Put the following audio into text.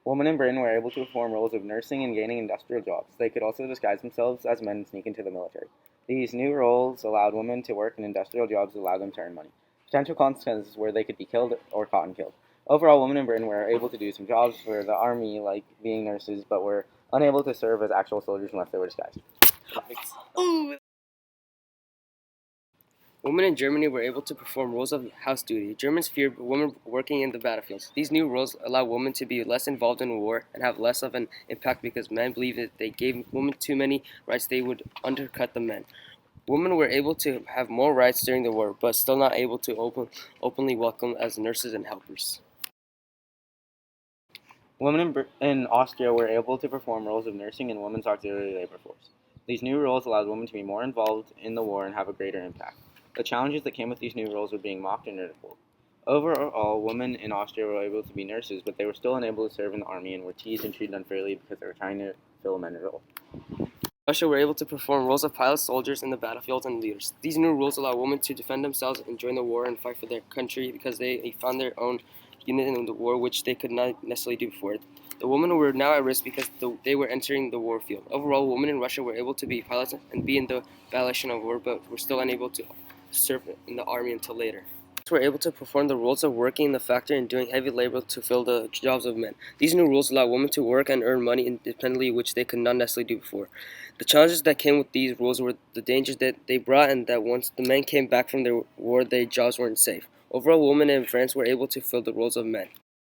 Women in Britain were able to perform roles of nursing and gaining industrial jobs. They could also disguise themselves as men and sneak into the military. These new roles allowed women to work in industrial jobs that allowed them to earn money. Potential consequences were they could be killed or caught and killed. Overall, women in Britain were able to do some jobs for the army, like being nurses, but were unable to serve as actual soldiers unless they were disguised. Ooh. Women in Germany were able to perform roles of house duty. Germans feared women working in the battlefields. These new roles allow women to be less involved in war and have less of an impact because men believed that they gave women too many rights, they would undercut the men. Women were able to have more rights during the war, but still not able to openly welcome as nurses and helpers. Women in Austria were able to perform roles of nursing in women's auxiliary labor force. These new roles allowed women to be more involved in the war and have a greater impact. The challenges that came with these new roles were being mocked and ridiculed. Overall, women in Austria were able to be nurses, but they were still unable to serve in the army and were teased and treated unfairly because they were trying to fill a men's role. Russia were able to perform roles of pilots, soldiers in the battlefield, and leaders. These new rules allow women to defend themselves and join the war and fight for their country because they found their own unit in the war, which they could not necessarily do before. The women were now at risk because they were entering the war field. Overall, women in Russia were able to be pilots and be in the violation of war, but were still unable to serve in the army until later. Were able to perform the roles of working in the factory and doing heavy labor to fill the jobs of men. These new rules allow women to work and earn money independently, which they could not necessarily do before. The challenges that came with these rules were the dangers that they brought, and that once the men came back from their war, their jobs weren't safe. Overall, women in France were able to fill the roles of men.